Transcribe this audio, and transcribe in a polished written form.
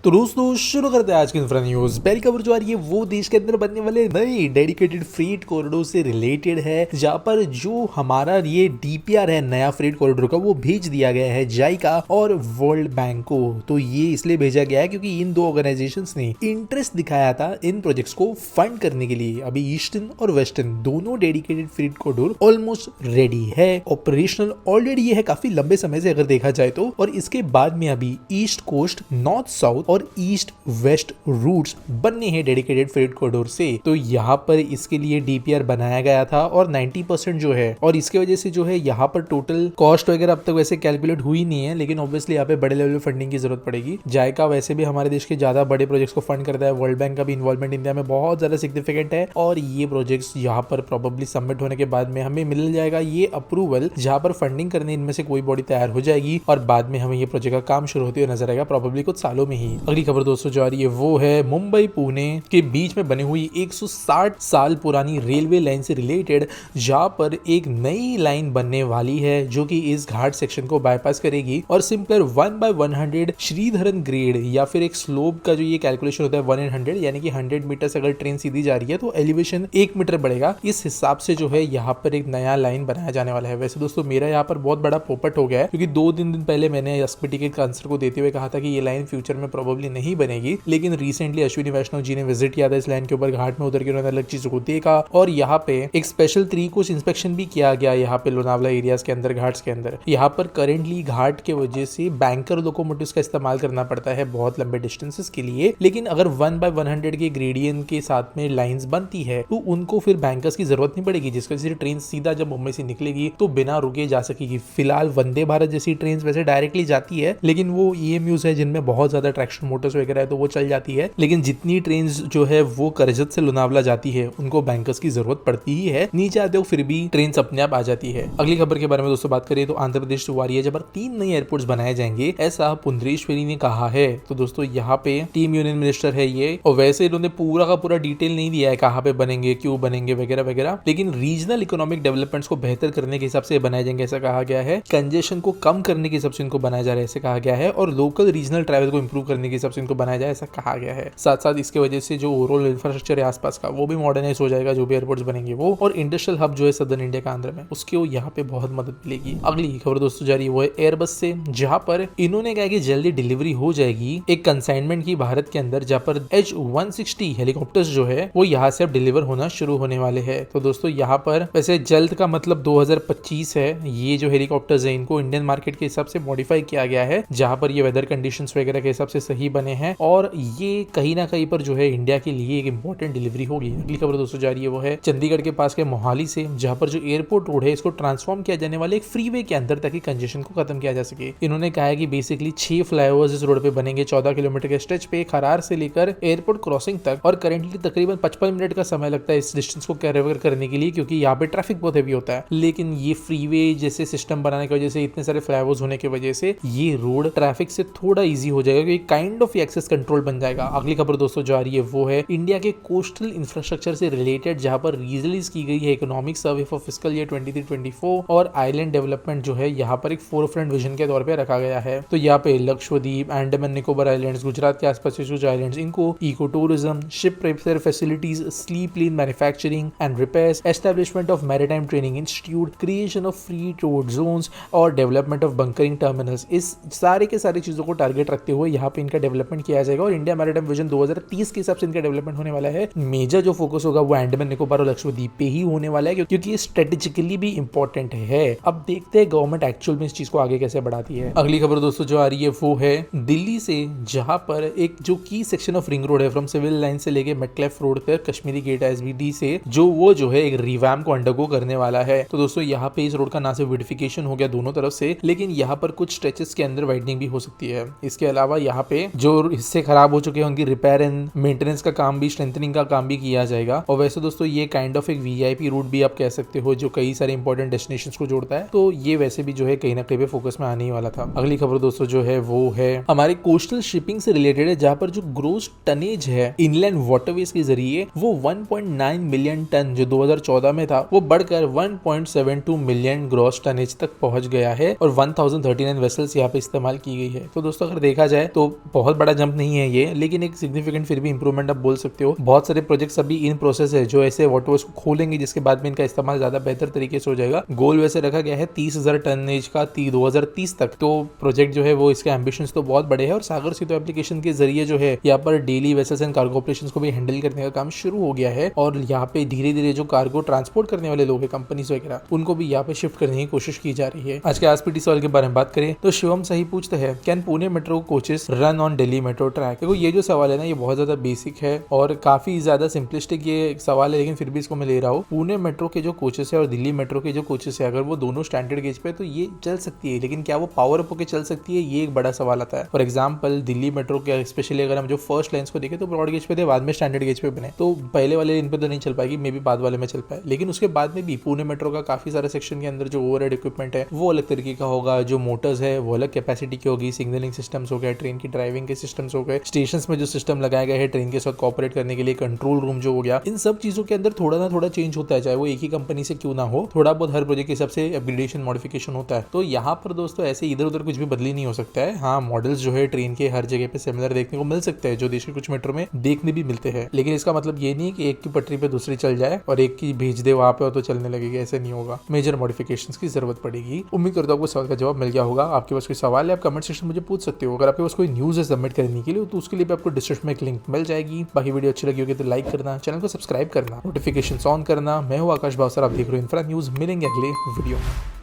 तो दोस्तों शुरू करते हैं आज की इंफ्रा न्यूज। पहली खबर जो आ रही है वो देश के अंदर बनने वाले नए डेडिकेटेड फ्रेट कॉरिडोर से रिलेटेड है, जहां पर जो हमारा ये डीपीआर है नया फ्रेट कॉरिडोर का वो भेज दिया गया है जाइका और वर्ल्ड बैंक को। तो ये इसलिए भेजा गया है क्योंकि इन दो ऑर्गेनाइजेशंस ने इंटरेस्ट दिखाया था इन प्रोजेक्ट्स को फंड करने के लिए। अभी ईस्टर्न और वेस्टर्न दोनों dedicated freight corridor almost ready है, ऑपरेशनल ऑलरेडी ये है काफी लंबे समय से अगर देखा जाए तो। और इसके बाद में अभी ईस्ट कोस्ट, नॉर्थ साउथ और ईस्ट वेस्ट रूट्स बनने हैं डेडिकेटेड फ्रेट कॉरिडोर से। तो यहाँ पर इसके लिए डीपीआर बनाया गया था और 90% जो है, और इसके वजह से जो है यहाँ पर टोटल कॉस्ट वगैरह अब तक वैसे कैलकुलेट हुई नहीं है, लेकिन ऑब्वियसली यहाँ पे बड़े लेवल फंडिंग की जरूरत पड़ेगी। जायका वैसे भी हमारे देश के ज्यादा बड़े प्रोजेक्ट्स को फंड करता है, वर्ल्ड बैंक का भी इन्वॉल्वमेंट इंडिया में बहुत ज्यादा सिग्निफिकेंट है और ये प्रोजेक्ट्स यहाँ पर प्रोबेबली सबमिट होने के बाद में हमें मिल जाएगा ये अप्रूवल, जहाँ पर फंडिंग करने इनमें से कोई बॉडी तैयार हो जाएगी और बाद में हमें ये प्रोजेक्ट का काम शुरू होते हुए नजर आएगा प्रोबेबली कुछ सालों में ही। अगली खबर दोस्तों जो आ रही है वो है मुंबई पुणे के बीच में बनी हुई 160 साल पुरानी रेलवे लाइन से रिलेटेड, जहां पर एक नई लाइन बनने वाली है जो कि इस घाट सेक्शन को बाईपास करेगी और सिंपलर 1/100 श्रीधरन ग्रेड या फिर एक स्लोप का जो ये कैलकुलेशन होता है 1/100 यानी कि 100 मीटर से अगर ट्रेन सीधी जा रही है तो एलिवेशन 1 मीटर बढ़ेगा। इस हिसाब से जो है यहाँ पर एक नया लाइन बनाया जाने वाला है। वैसे दोस्तों मेरा यहाँ पर बहुत बड़ा पोपट हो गया है क्योंकि 2-3 दिन पहले मैंने एसपीटी के आंसर को देते हुए कहा था कि ये लाइन फ्यूचर में प्रोबेबली नहीं बनेगी, लेकिन रिसेंटली अश्विनी वैष्णव जी ने विजिट किया था इस लाइन के ऊपर, घाट में उतर के उन्होंने अलग चीजों को देखा और यहाँ पे एक स्पेशल 3 कोच इंस्पेक्शन भी किया गया यहाँ पे लोनावला एरियाज के अंदर, घाट्स के अंदर। यहाँ पर करेंटली घाट के वजह से बैंकर लोकोमोटिव्स का इस्तेमाल करना पड़ता है बहुत लंबे डिस्टेंसेस के लिए, लेकिन अगर 1/100 के ग्रेडियंट के साथ में लाइंस बनती है तो उनको फिर बैंकर्स की जरूरत नहीं पड़ेगी, जिसकी वजह से ट्रेन सीधा जब मुंबई से निकलेगी तो बिना रुके जा सकेगी। फिलहाल वंदे भारत जैसी ट्रेन वैसे डायरेक्टली जाती है, लेकिन वो ईएमयूज है जिनमें बहुत ज्यादा ट्रैक्शन मोटर्स वगैरह है तो वो चल जाती है, लेकिन जितनी ट्रेन जो है वो करजत से लोनावला जाती है उनको बैंकर्स की जरूरत पड़ती ही है। नीचे आते हो फिर भी ट्रेन अपने आप आ जाती है। अगली खबर के बारे में दोस्तों बात करें तो आंध्र प्रदेश आ रही है जब 3 नए एयरपोर्ट्स बनाए जाएंगे, ऐसा पुंडरीश्वरी ने कहा है। तो दोस्तों यहाँ पे टीम यूनियन मिनिस्टर है ये, और वैसे इन्होंने पूरा का पूरा डिटेल नहीं दिया है कहाँ पे बनेंगे, क्यों बनेंगे वगैरह वगैरह, लेकिन रीजनल इकोनॉमिक डेवलपमेंट्स को बेहतर करने के हिसाब से बनाए जाएंगे ऐसा कहा गया है। कंजेशन को कम करने के हिसाब से इनको बनाया जा रहा है ऐसे कहा गया है, और लोकल रीजनल ट्रैवल को इंप्रूव करने के हिसाब से इनको बनाया जाए ऐसा कहा गया है। साथ साथ इसके वजह से जो ओवरऑल इंफ्रास्ट्रक्चर है आसपास का वो भी मॉडर्नाइज हो जाएगा, जो भी एयरपोर्ट्स बनेंगे वो, और इंडस्ट्रियल हब जो है सदर्न इंडिया का आंध्र में, उसके यहाँ पे बहुत मदद मिलेगी। अगली खबर दोस्तों जा रही है वो है एयरबस से, जहां पर इन्होंने कहा कि जल्दी डिलीवरी हो जाएगी एक कंसाइनमेंट की भारत के अंदर, जहां पर H-160 हेलीकॉप्टर्स जो है वो यहाँ से अब डिलीवर होना शुरू होने वाले हैं। तो दोस्तों यहाँ पर वैसे जल्द का मतलब 2025 है। ये जो हेलीकॉप्टर्स है इनको इंडियन मार्केट के हिसाब से मॉडिफाई किया गया है, जहां पर ये वेदर कंडीशंस वगैरह के हिसाब से सही बने हैं, और ये कहीं ना कहीं पर जो है इंडिया के लिए एक इंपॉर्टेंट डिलीवरी होगी। अगली खबर दोस्तों जा रही है वो है चंडीगढ़ के पास के मोहाली से, जहां पर जो एयरपोर्ट रोड है इसको ट्रांसफॉर्म किया जाने वाले एक फ्रीवे के अंदर ताकि कंजेशन को खत्म किया जा सके। इन्होंने कहा है कि बेसिकली 6 फ्लाईओवर्स इस रोड पे बनेंगे 14 किलोमीटर के स्ट्रेच पे, खरार से लेकर एयरपोर्ट क्रॉसिंग तक, और करेंटली तकरीबन 55 मिनट का समय लगता है इस डिस्टेंस को कवर करने के लिए, क्योंकि यहाँ पे ट्रैफिक बहुत हेवी होता है। लेकिन ये फ्रीवे जैसे सिस्टम बनाने की वजह से, इतने सारे फ्लाईओवर्स होने की वजह से ये रोड ट्रैफिक से थोड़ा इजी हो जाएगा, क्योंकि काइंड ऑफ एक्सेस कंट्रोल बन जाएगा। अगली खबर दोस्तों जो आ रही है वो है इंडिया के कोस्टल इंफ्रास्ट्रक्चर से रिलेटेड, जहां पर रिलीज की गई है economic survey for fiscal year 23-24, और आइलैंड डेवलपमेंट जो है यहाँ पर एक फोरफ्रंट विजन के तौर पे रखा गया है। तो यहाँ पे लक्षद्वीप, अंडमान निकोबार आइलैंड्स, गुजरात के आसपास के कुछ आइलैंड्स, इनको eco tourism, ship repair facilities, slip lane manufacturing and repairs, establishment of maritime training institute, creation of free trade zones और डेवलपमेंट ऑफ बंकरिंग टर्मिनल्स, इस सारे के सारी चीजों को टारगेट रखते हुए यहाँ पे इनका डेवलपमेंट किया जाएगा। और इंडिया मैरीटाइम विजन 2030 के हिसाब से इनका डेवलपमेंट होने वाला है। मेजर जो फोकस होगा वो अंडमान निकोबार और लक्षद्वीप पे ही होने वाला है, क्योंकि ये स्ट्रेटेजिकली भी इंपॉर्टेंट है। अब देखते हैं गवर्नमेंट एक्चुअल में इस चीज को आगे कैसे बढ़ाती है। अगली खबर दोस्तों जो आ रही है वो है दिल्ली से, जहां पर एक जो की सेक्शन ऑफ रिंग रोड है फ्रॉम सिविल लाइन से लेके मेटक्लेफ रोड तक कश्मीरी गेट एसबीडी से, जो है एक रिवैम्प को अंडरगो करने वाला है। तो दोस्तों यहाँ पे इस रोड का ना से विडिफिकेशन हो गया दोनों तरफ से, लेकिन यहाँ पर कुछ स्ट्रेचेस के अंदर वाइडनिंग भी हो सकती है। इसके अलावा यहाँ पे जो हिस्से खराब हो चुके हैं उनकी रिपेयर एंड मेंटेनेंस का काम भी, स्ट्रेंथनिंग का काम भी किया जाएगा। और वैसे दोस्तों ये काइंड ऑफ एक वीआईपी रूट भी आप कह सकते हो, जो कई सारे इंपॉर्टेंट डेस्टिनेशंस को जोड़ता है। तो ये वैसे भी जो है कहीं ना कहीं पे फोकस में आने ही वाला था। अगली खबर दोस्तों जो है वो है हमारे कोस्टल शिपिंग से रिलेटेड है, जहां पर जो ग्रोस टनेज है इनलैंड वाटरवेज के जरिए वो 1.9 मिलियन टन जो 2014 में था वो बढ़कर 1.72 मिलियन ग्रोस टनेज तक पहुंच गया है, और 1039 वेसल्स यहाँ पे इस्तेमाल की गई है। तो दोस्तों अगर देखा जाए तो बहुत बड़ा जंप नहीं है ये, लेकिन एक सिग्निफिकेंट फिर भी इंप्रूवमेंट आप बोल सकते हो। बहुत सारे प्रोजेक्ट्स अभी इन प्रोसेस है जो ऐसे वाटरवर्क्स को खोलेंगे, जिसके बाद में इनका इस्तेमाल ज्यादा बेहतर तरीके से हो जाएगा। गोल वैसे रखा गया है 30,000 टनेज का 2030 तक। तो प्रोजेक्ट जो है वो इसके एम्बिशंस तो बहुत बड़े हैं और सागर सेतु एप्लीकेशन के जरिए जो है यहाँ पर daily vessels and cargo operations को भी हैंडल करने का काम शुरू हो गया है। और यहाँ पे धीरे धीरे जो कार्गो ट्रांसपोर्ट करने वाले लोग हैं, कंपनीज वगैरह, उनको भी यहाँ पे शिफ्ट करने की कोशिश की जा रही है। आज के आसपीटी सवाल के बारे में बात करें तो शिवम सही पूछते हैं, can Pune metro coaches run on Delhi metro track? देखो ये जो सवाल है ना, ये बहुत ज्यादा बेसिक है और काफी ज्यादा सिंपलिस्टिक ये सवाल है, लेकिन फिर भी इसको मैं ले रहा हूँ। पुणे मेट्रो के जो कोचेस है और दिल्ली मेट्रो के जो कोचेस है, अगर वो दोनों स्टैंडर्ड गेज पे तो ये चल सकती है, लेकिन क्या वो पावर अप होकर चल सकती है, ये एक बड़ा सवाल आता है। फॉर एग्जाम्पल दिल्ली मेट्रो के स्पेशली अगर हम जो फर्स्ट लाइन्स को देखें तो ब्रॉड गेज पे थे, बाद में स्टैंडर्ड गेज पे बने, तो पहले वाले इन पे तो नहीं चल पाएगी, मे बी बाद वाले में चल पाए। लेकिन उसके बाद में भी पुणे मेट्रो का काफी सारे सेक्शन के अंदर जो ओवरहेड इक्विपमेंट है वो अलग तरीके का होगा, जो मोटर्स है वो अलग कैपेसिटी की होगी, सिग्नलिंग सिस्टम्स हो गए, ट्रेन की ड्राइविंग के सिस्टम्स हो गए, स्टेशन में जो सिस्टम लगाया गया है ट्रेन के साथ कोऑपरेट करने के लिए, कंट्रोल रूम जो हो गया, इन सब चीजों के अंदर थोड़ा ना थोड़ा चेंज होता है, चाहे वो एक ही कंपनी से क्यों ना हो, थोड़ा बहुत हर प्रोजेक्ट के हिसाब से अपग्रेडेशन मॉडिफिकेशन होता है। तो यहाँ पर दोस्तों ऐसे इधर उधर कुछ भी बदली नहीं हो सकता है। हाँ, मॉडल्स जो है ट्रेन के हर जगह पे सिमिलर देखने को मिल सकते हैं, जो देश के कुछ मेट्रो में देखने भी मिलते हैं, लेकिन इसका मतलब ये नहीं कि एक की पटरी पे दूसरी चल जाए और एक की भेज दे वहां पे और तो चलने लगेगी, ऐसे नहीं होगा। मेजर मॉडिफिकेशंस की जरूरत पड़ेगी। उम्मीद करता हूँ आपको सवाल का जवाब मिल गया होगा। आपके पास कोई सवाल है आप कमेंट सेक्शन में मुझे पूछ सकते हो। अगर आपके पास कोई न्यूज है सबमिट करने के लिए तो उसके लिए भी आपको डिस्क्रिप्शन में एक लिंक मिल जाएगी। बाकी वीडियो अच्छी लगी होगी तो लाइक करना, चैनल को सब्सक्राइब करना, नोटिफिकेशन ऑन करना। मैं हूँ आकाश भावसर, आप देख रहे हो इंफ्रा न्यूज। मिलेंगे अगले वीडियो में।